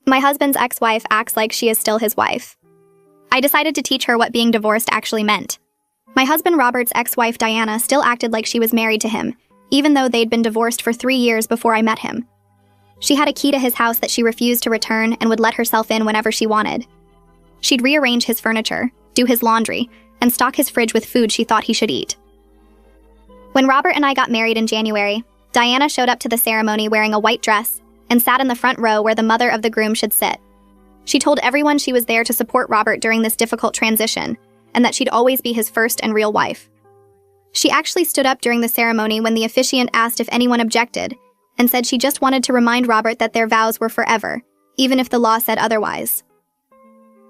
My husband's ex-wife acts like she is still his wife. I decided to teach her what being divorced actually meant. My husband Robert's ex-wife Diana still acted like she was married to him, even though they'd been divorced for 3 years before I met him. She had a key to his house that she refused to return and would let herself in whenever she wanted. She'd rearrange his furniture, do his laundry, and stock his fridge with food she thought he should eat. When Robert and I got married in January, Diana showed up to the ceremony wearing a white dress and sat in the front row where the mother of the groom should sit. She told everyone she was there to support Robert during this difficult transition, and that she'd always be his first and real wife. She actually stood up during the ceremony when the officiant asked if anyone objected, and said she just wanted to remind Robert that their vows were forever, even if the law said otherwise.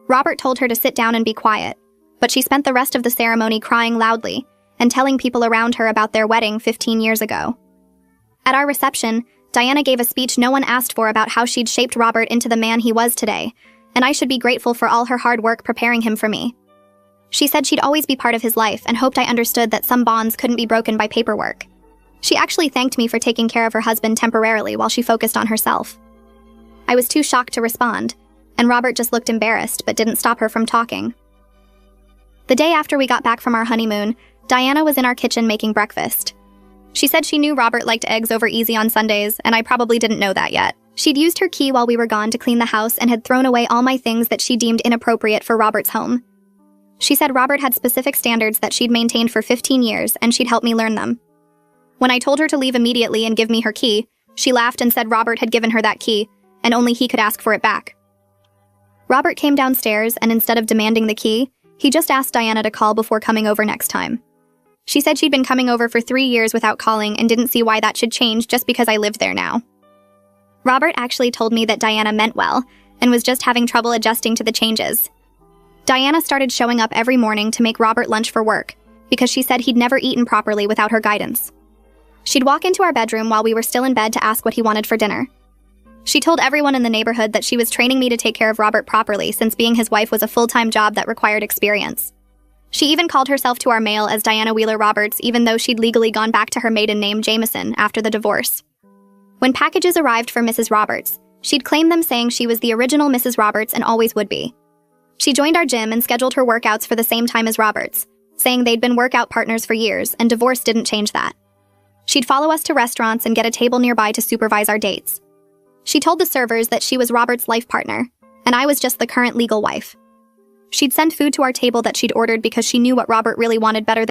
Robert told her to sit down and be quiet, but she spent the rest of the ceremony crying loudly and telling people around her about their wedding 15 years ago. At our reception, Diana gave a speech no one asked for about how she'd shaped Robert into the man he was today, and I should be grateful for all her hard work preparing him for me. She said she'd always be part of his life and hoped I understood that some bonds couldn't be broken by paperwork. She actually thanked me for taking care of her husband temporarily while she focused on herself. I was too shocked to respond, and Robert just looked embarrassed but didn't stop her from talking. The day after we got back from our honeymoon, Diana was in our kitchen making breakfast. She said she knew Robert liked eggs over easy on Sundays, and I probably didn't know that yet. She'd used her key while we were gone to clean the house and had thrown away all my things that she deemed inappropriate for Robert's home. She said Robert had specific standards that she'd maintained for 15 years, and she'd help me learn them. When I told her to leave immediately and give me her key, she laughed and said Robert had given her that key, and only he could ask for it back. Robert came downstairs, and instead of demanding the key, he just asked Diana to call before coming over next time. She said she'd been coming over for 3 years without calling and didn't see why that should change just because I lived there now. Robert actually told me that Diana meant well and was just having trouble adjusting to the changes. Diana started showing up every morning to make Robert lunch for work because she said he'd never eaten properly without her guidance. She'd walk into our bedroom while we were still in bed to ask what he wanted for dinner. She told everyone in the neighborhood that she was training me to take care of Robert properly since being his wife was a full-time job that required experience. She even called herself to our mail as Diana Wheeler Roberts even though she'd legally gone back to her maiden name Jameson after the divorce. When packages arrived for Mrs. Roberts, she'd claim them saying she was the original Mrs. Roberts and always would be. She joined our gym and scheduled her workouts for the same time as Roberts, saying they'd been workout partners for years and divorce didn't change that. She'd follow us to restaurants and get a table nearby to supervise our dates. She told the servers that she was Robert's life partner, and I was just the current legal wife. She'd send food to our table that she'd ordered because she knew what Robert really wanted better than